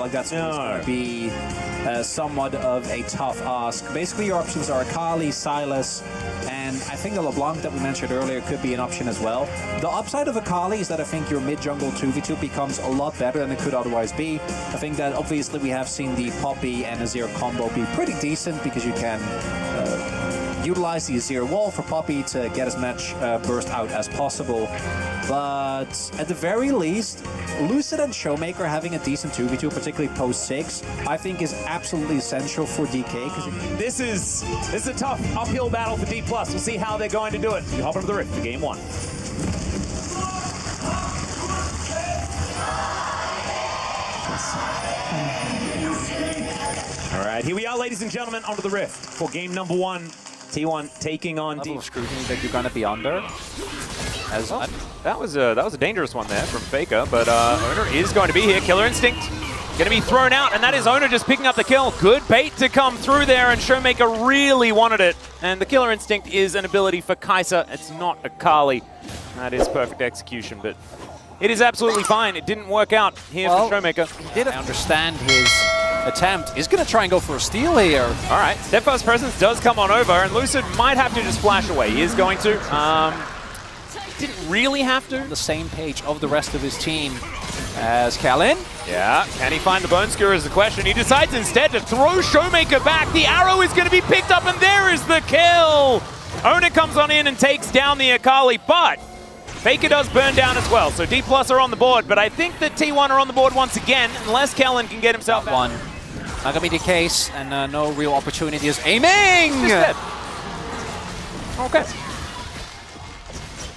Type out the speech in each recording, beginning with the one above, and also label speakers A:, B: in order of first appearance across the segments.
A: like that's going to be somewhat of a tough ask. Basically, your options are Akali, Sylas, and I think the LeBlanc that we mentioned earlier could be an option as well. The upside of Akali is that I think your mid-jungle 2v2 becomes a lot better than it could otherwise be. I think that obviously we have seen the Poppy and Azir combo be pretty decent because you can utilize the Azir wall for Poppy to get as much burst out as possible. But at the very least, Lucid and Showmaker having a decent 2v2, particularly post 6, I think is absolutely essential for DK.
B: This is a tough uphill battle for D+. We'll see how they're going to do it. We hop into the Rift for game 1. All right, here we are, ladies and gentlemen, onto the Rift for game number 1. T1 taking on D.
C: Level of scrutiny that you're gonna be under. As
D: that was a dangerous one there from Faker, but Owner is going to be here. Killer Instinct going to be thrown out, and that is Owner just picking up the kill. Good bait to come through there, and Showmaker really wanted it. And the Killer Instinct is an ability for Kai'Sa. It's not Akali. That is perfect execution, but it is absolutely fine. It didn't work out here for Showmaker.
C: He did understand his attempt. He's going to try and go for a steal here.
D: All right, Steadfast Presence does come on over, and Lucid might have to just flash away. He is going to. Didn't really have to.
C: On the same page of the rest of his team as Kellen.
D: Yeah, can he find the Bone Skewer is the question. He decides instead to throw Showmaker back. The arrow is going to be picked up, and there is the kill. Owner comes on in and takes down the Akali, but Faker does burn down as well. So D+ are on the board, but I think that T1 are on the board once again, unless Kellen can get himself
C: out. Not gonna be the case, and no real opportunity is aiming!
D: Okay.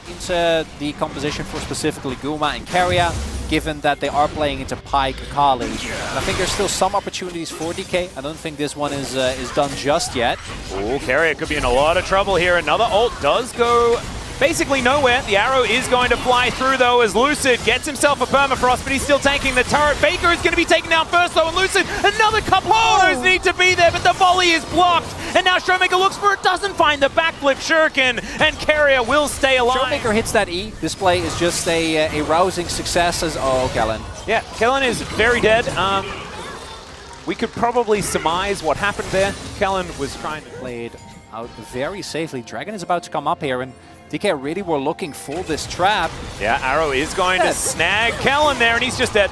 C: Into the composition for specifically Guma and Keria, given that they are playing into Pyke, Akali. And I think there's still some opportunities for DK. I don't think this one is done just yet.
D: Oh, Keria could be in a lot of trouble here. Another ult does go basically nowhere. The arrow is going to fly through, though, as Lucid gets himself a permafrost, but he's still tanking the turret. Faker is going to be taken down first, though, and Lucid, another couple of those need to be there, but the volley is blocked. And now Showmaker looks for it, doesn't find the backflip shuriken, and Keria will stay alive.
C: Showmaker hits that E. This play is just a rousing success as, oh, Kellen.
D: Yeah, Kellen is very dead. We could probably surmise what happened there. Kellen was trying to
C: play it out very safely. Dragon is about to come up here, and DK really were looking for this trap.
D: Yeah, arrow is going to snag Kellen there, and he's just dead.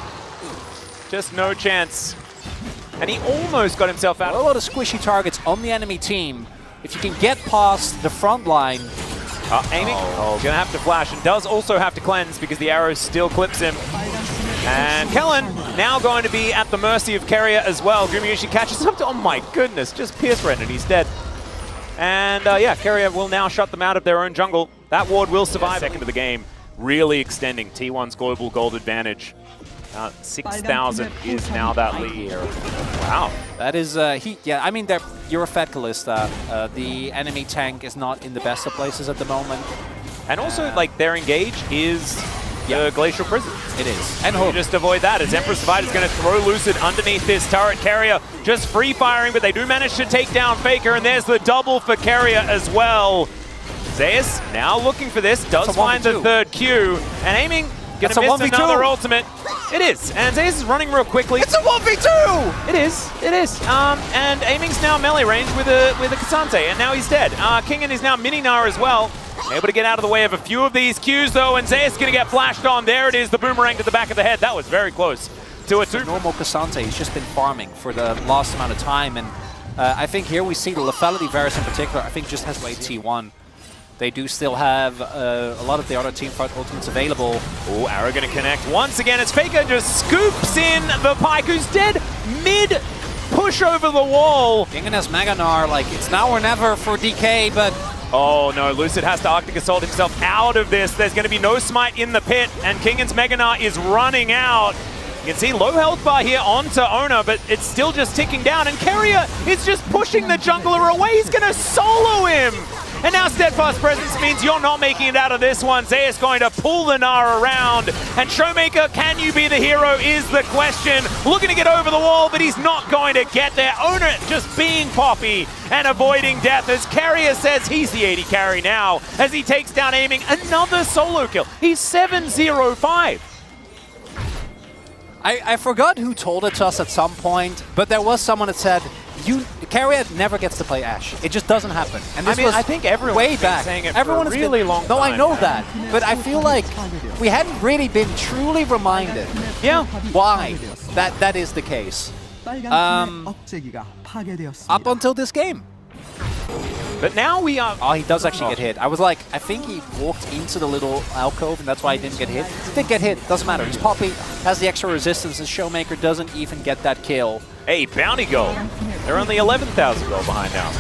D: Just no chance. And he almost got himself out.
C: A lot of squishy targets on the enemy team. If you can get past the front line.
D: Aiming. Oh, gonna have to flash, and does also have to cleanse because the arrow still clips him. And Kellen now going to be at the mercy of Keria as well. Gumayushi catches up to, oh my goodness, just pierce rend, and he's dead. And yeah, Keria will now shut them out of their own jungle. That ward will survive. Second of the game, really extending T1's global gold advantage. 6,000 is now that lead. Wow.
C: That is, yeah, I mean, you're a Fed Kalista. The enemy tank is not in the best of places at the moment.
D: And also, like, their engage is the Glacial Prison.
C: It is.
D: And Hook. Just avoid that as Emperor's Divide is going to throw Lucid underneath this turret. Keria just free firing, but they do manage to take down Faker, and there's the double for Keria as well. Zeus now looking for this, does find the third Q, and aiming, gonna miss another ultimate. It is, and Zeus is running real quickly.
C: It's a 1v2!
D: It is. And aiming's now melee range with a Kasante, and now he's dead. Kingen is now Mini-Nar as well. Able to get out of the way of a few of these Qs, though, and Zeus is going to get flashed on. There it is, the boomerang to the back of the head. That was very close to a
C: normal Kasante. He's just been farming for the last amount of time, and I think here we see the lethality Varus in particular, I think just has weight T1. They do still have a lot of the other team fight ultimates available.
D: Oh, arrow going to connect once again as Faker just scoops in the Pyke, who's dead mid-push over the wall.
C: Kingen has Meganar, like, it's now or never for DK, but
D: oh no, Lucid has to Arctic Assault himself out of this. There's going to be no smite in the pit, and Kingen's Meganar is running out. You can see low health bar here onto Owner, but it's still just ticking down, and Keria is just pushing the jungler away. He's going to solo him. And now Steadfast Presence means you're not making it out of this one. Zeus going to pull the Nara around. And Showmaker, can you be the hero is the question. Looking to get over the wall, but he's not going to get there. Owner just being Poppy and avoiding death as Keria says he's the 80 carry now as he takes down aiming. Another solo kill. He's 7-0-5.
C: I forgot who told it to us at some point, but there was someone that said, Carrier never gets to play Ashe. It just doesn't happen. And this was
D: I think everyone's
C: way
D: been
C: back.
D: saying it
C: Everyone
D: for a really long time.
C: No, I know that. But I feel like we hadn't really been truly reminded why that is the case. Up until this game.
D: But now we are...
C: Oh, he does actually get hit. I was like, I think he walked into the little alcove, and that's why he didn't get hit. He did get hit. Doesn't matter. He's Poppy, has the extra resistance, and Showmaker doesn't even get that kill.
D: Hey, bounty goal. They're only 11,000 gold behind now.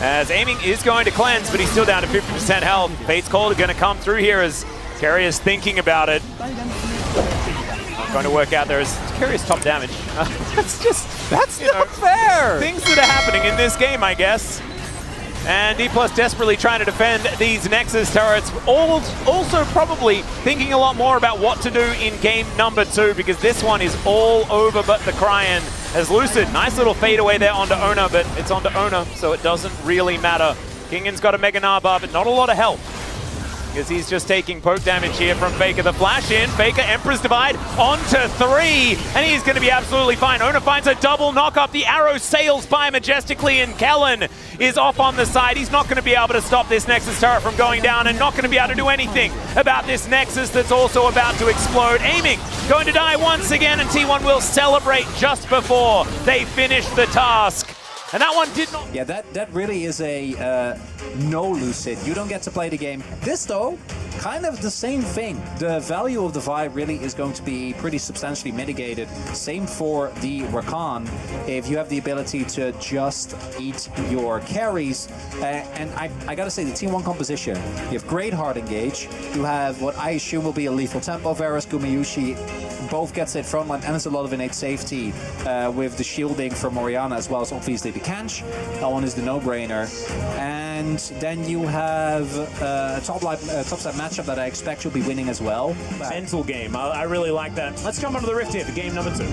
D: As aiming is going to cleanse, but he's still down to 50% health. Fate's Call is going to come through here as Carrier's thinking about it. Not going to work out there as Carrier's top damage. That's
C: not fair.
D: Things that are happening in this game, I guess. And D+ desperately trying to defend these Nexus turrets. Also probably thinking a lot more about what to do in game number 2, because this one is all over but the Cryon. As Lucid, nice little fade away there onto Ona, but it's onto Ona, so it doesn't really matter. Kingan's got a Mega Narbar, but not a lot of help, because he's just taking poke damage here from Faker. The flash in, Faker, Emperor's Divide onto 3, and he's going to be absolutely fine. Ona finds a double knock-up. The arrow sails by majestically, and Kellen is off on the side. He's not going to be able to stop this Nexus turret from going down, and not going to be able to do anything about this Nexus that's also about to explode. Aiming, going to die once again, and T1 will celebrate just before they finish the task. And that one did not...
A: Yeah, that really is a no Lucid. You don't get to play the game. This, though, kind of the same thing. The value of the Vibe really is going to be pretty substantially mitigated. Same for the Rakan, if you have the ability to just eat your carries. And I gotta say, the T1 composition, you have great hard engage. You have what I assume will be a lethal tempo. Varus, Gumayushi both gets it frontline, and there's a lot of innate safety with the shielding from Orianna, as well as obviously the Kanch. That one is the no-brainer. And then you have a top-side matchup that I expect you'll be winning as well.
B: Mental game. I really like that. Let's jump onto the Rift here for game number 2.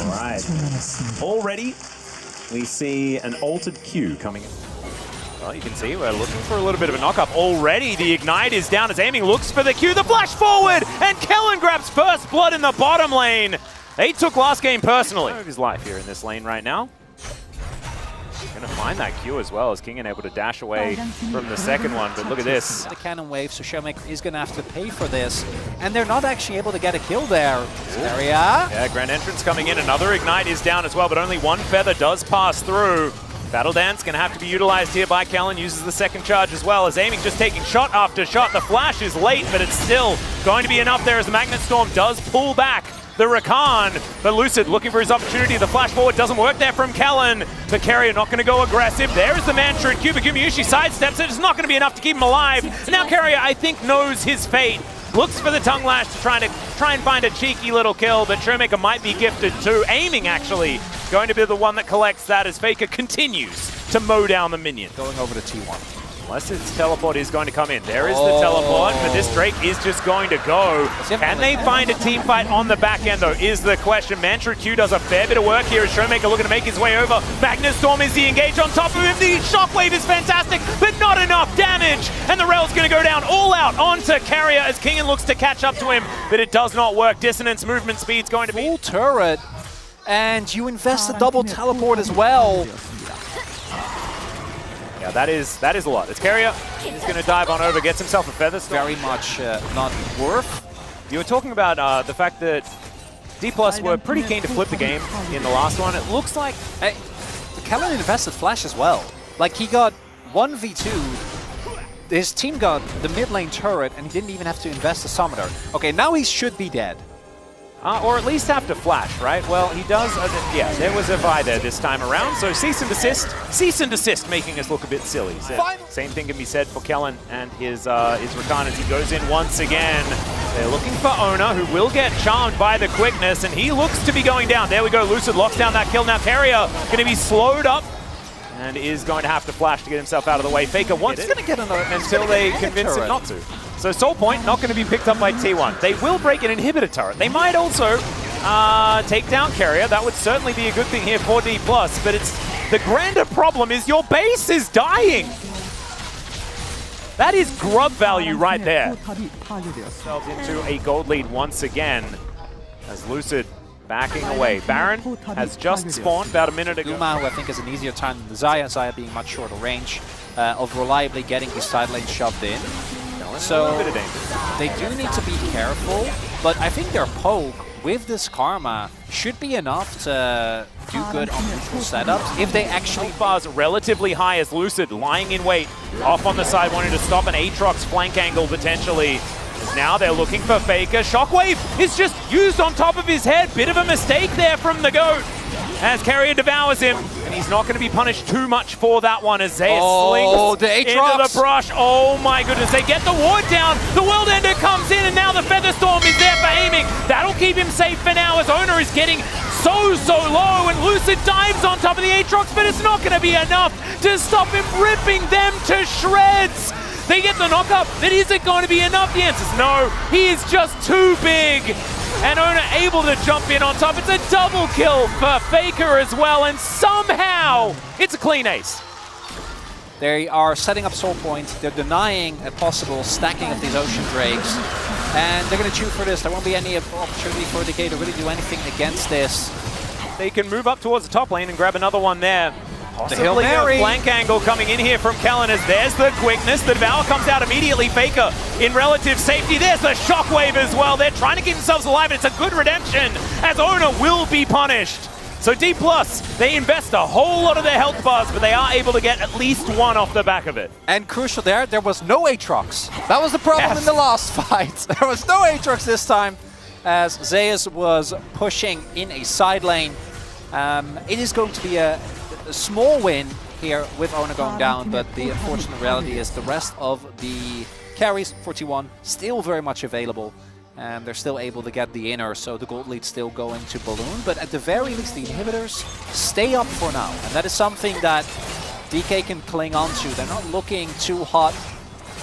B: Alright. Already, we see an altered Q coming in.
D: Well, you can see we're looking for a little bit of a knock-up. Already, the Ignite is down as aiming looks for the Q. The flash forward, and Kellen grabs first blood in the bottom lane. They took last game personally. His life here in this lane right now. Gonna find that Q as well, as Kingan able to dash away from the second one, but look at this.
C: The cannon wave, so Showmaker is gonna have to pay for this, and they're not actually able to get a kill there. Area.
D: Yeah, Grand Entrance coming in. Another Ignite is down as well, but only one feather does pass through. Battle Dance gonna have to be utilized here by Kellen, uses the second charge as well, as aiming just taking shot after shot. The flash is late, but it's still going to be enough there as the Magnet Storm does pull back the Rakan, but Lucid looking for his opportunity. The flash forward doesn't work there from Kellen. The Carrier not going to go aggressive. There's the Mantra and Cuba. Gumayushi sidesteps it. It's not going to be enough to keep him alive. And now Carrier, I think, knows his fate. Looks for the Tongue Lash to try and find a cheeky little kill, but Showmaker might be gifted too. Aiming, actually, going to be the one that collects that as Faker continues to mow down the minion.
C: Going over to T1.
D: Unless its teleport is going to come in. There is the teleport, but this Drake is just going to go. Can they find a team fight on the back end, though, is the question. Mantra Q does a fair bit of work here as Showmaker looking to make his way over. Magnet Storm is the engage on top of him. The Shockwave is fantastic, but not enough damage. And the rail's going to go down all out onto Carrier as Kingan looks to catch up to him, but it does not work. Dissonance movement speed's going to be...
C: Full turret, and you invest a double teleport as well.
D: Yeah, that is a lot. It's Carrier. He's going to dive on over, gets himself a feather storm.
C: Very much not worth.
D: You were talking about the fact that D+ were pretty keen to flip the game in the last one. It looks like...
C: Kellen invested flash as well. Like, he got 1v2. His team got the mid lane turret, and he didn't even have to invest a summoner. Okay, now he should be dead.
D: Or at least have to flash, right? Well, he does, yeah, there was a Vi there this time around, so cease and desist, making us look a bit silly. So same thing can be said for Kellen and his Rakan as he goes in once again. They're looking for Ona, who will get charmed by the quickness, and he looks to be going down. There we go, Lucid locks down that kill. Now Carrier going to be slowed up, and is going to have to flash to get himself out of the way. Faker wants
C: He's going to get another
D: until they convince him not to. So Soul Point not going to be picked up by T1. They will break an inhibitor turret. They might also take down Carrier. That would certainly be a good thing here for D+, but it's the grander problem is your base is dying. That is grub value right there. Themselves into a gold lead once again as Lucid backing away. Baron has just spawned about a minute ago.
C: Guma, who I think has an easier time than Zaya, Zaya being much shorter range of reliably getting his side lane shoved in. So they do need to be careful, but I think their poke with this Karma should be enough to do good on neutral setups if they actually...
D: Bars relatively high as Lucid lying in wait, off on the side, wanting to stop an Aatrox flank angle potentially. Now they're looking for Faker. Shockwave is just used on top of his head. Bit of a mistake there from the GOAT as Carrier devours him. And he's not going to be punished too much for that one as Zeus slinks into the brush. Oh my goodness, they get the ward down. The World Ender comes in and now the Featherstorm is there for aiming. That'll keep him safe for now as Owner is getting so low and Lucid dives on top of the Aatrox, but it's not going to be enough to stop him ripping them to shreds. They get the knock-up, but is it going to be enough? The answer's no. He is just too big. And Owner able to jump in on top. It's a double kill for Faker as well, and somehow it's a clean ace.
C: They are setting up Soul Point. They're denying a possible stacking of these Ocean Drakes. And they're going to chew for this. There won't be any opportunity for DK to really do anything against this.
D: They can move up towards the top lane and grab another one there.
C: Possibly
D: a flank angle coming in here from Kellen as there's the quickness. The Devour comes out immediately. Faker in relative safety. There's the Shockwave as well. They're trying to keep themselves alive. It's a good redemption as Owner will be punished. So D+, they invest a whole lot of their health bars, but they are able to get at least one off the back of it.
C: And crucial there was no Aatrox. That was the problem in the last fight. There was no Aatrox this time as Zeus was pushing in a side lane. It is going to be a small win here with Owner going down, but the unfortunate reality is the rest of the carries for T1 still very much available, and they're still able to get the inner, so the gold lead's still going to Balloon, but at the very least the inhibitors stay up for now, and that is something that DK can cling on to. They're not looking too hot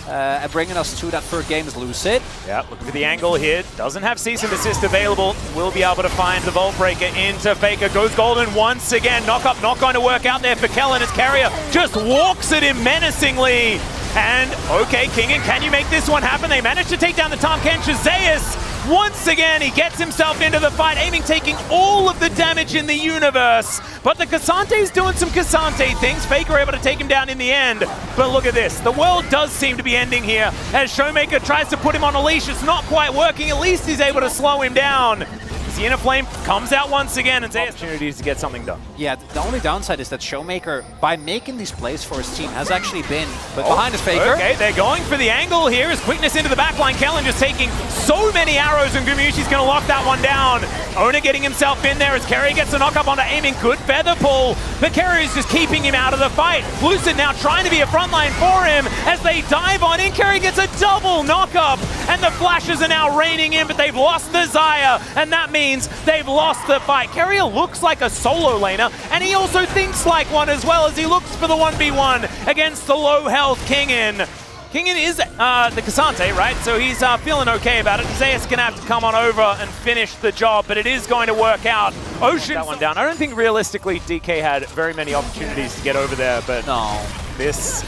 C: at bringing us to that third game is Lucid.
D: Yeah, looking for the angle here. Doesn't have cease and desist available. Will be able to find the Vault Breaker into Faker. Goes golden once again. Knock up, not going to work out there for Kellen as Carrier just walks at him menacingly. And okay, Kingen, can you make this one happen? They managed to take down the Tahm Kench. Zeus, once again, he gets himself into the fight, aiming, taking all of the damage in the universe. But the Kassante's doing some Kassante things. Faker able to take him down in the end. But look at this. The world does seem to be ending here as Showmaker tries to put him on a leash. It's not quite working. At least he's able to slow him down. The Inner Flame comes out once again and Zeus opportunities to get something done.
C: Yeah, the only downside is that Showmaker, by making these plays for his team, has actually been behind his Faker.
D: Okay, they're going for the angle here. His quickness into the backline. Kellen just taking so many arrows, and Gumyushi's going to lock that one down. Owner getting himself in there as Carrier gets a knock up onto aiming. Good feather pull, but Carrier is just keeping him out of the fight. Lucid now trying to be a frontline for him as they dive on in. Carrier gets a double knock up, and the flashes are now raining in, but they've lost the Zaya, and that means they've lost the fight. Carrier looks like a solo laner, and he also thinks like one as well as he looks for the 1v1 against the low health Kingen. Kingen is the Kassante, right? So he's feeling okay about it. Zeus gonna have to come on over and finish the job, but it is going to work out. Ocean that one down. I don't think realistically DK had very many opportunities to get over there, but no, this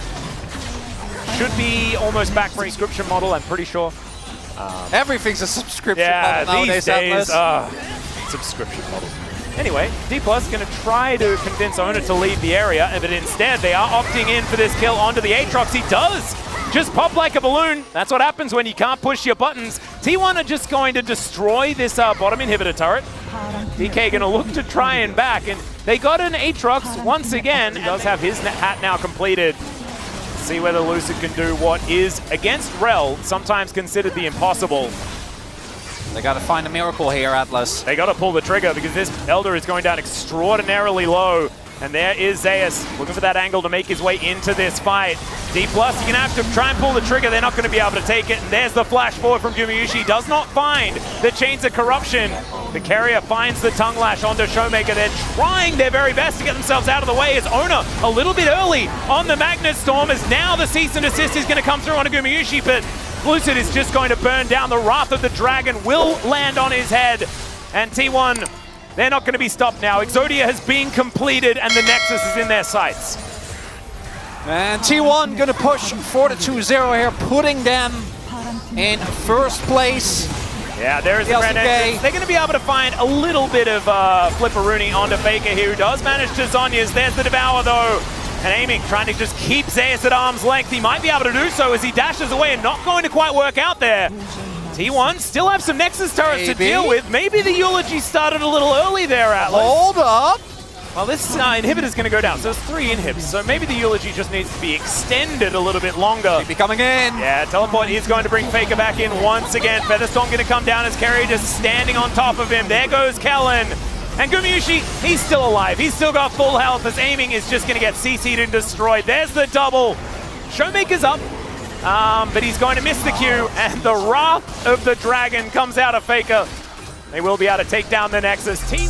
D: should be almost back for a subscription model, I'm pretty sure.
C: Everything's a subscription model nowadays.
D: These days, subscription models. Anyway, D+ going to try to convince Owner to leave the area, but instead they are opting in for this kill onto the Aatrox. He does just pop like a balloon. That's what happens when you can't push your buttons. T1 are just going to destroy this bottom inhibitor turret. DK going to look to try and back, and they got an Aatrox once again. He does have his hat now completed. See whether Lucid can do what is, against Rel, sometimes considered the impossible.
C: They got to find a miracle here, Atlas.
D: They got to pull the trigger because this Elder is going down extraordinarily low. And there is Zeus looking for that angle to make his way into this fight. D+, you're going to have to try and pull the trigger. They're not going to be able to take it. And there's the flash forward from Gumyushi. Does not find the Chains of Corruption. The Carrier finds the Tongue Lash onto Showmaker. They're trying their very best to get themselves out of the way as Owner a little bit early on the Magnet Storm, as now the cease and desist is going to come through onto Gumyushi, but Lucid is just going to burn down. The Wrath of the Dragon will land on his head. And T1, they're not going to be stopped now. Exodia has been completed and the Nexus is in their sights.
C: And T1 going to push for the 2-0 here, putting them in first place.
D: Yeah, there's the Grand Entrance. They're going to be able to find a little bit of flipperoonie onto Faker here, who does manage to Zhonya's. There's the Devour, though. And aiming, trying to just keep Zeus at arm's length. He might be able to do so as he dashes away and not going to quite work out there. T1 still have some Nexus turrets to deal with. Maybe the Eulogy started a little early there, Atlas.
C: Hold up.
D: Well, this inhibitor's going to go down, so it's 3 inhibs. So maybe the Eulogy just needs to be extended a little bit longer.
C: Be coming in.
D: Yeah, Teleport is going to bring Faker back in once again. Featherstorm going to come down as Kerry just standing on top of him. There goes Kellen. And Gumayusi, he's still alive. He's still got full health as aiming is just going to get CC'd and destroyed. There's the double. Showmaker's up, but he's going to miss the Q. And the Wrath of the Dragon comes out of Faker. They will be able to take down the Nexus team.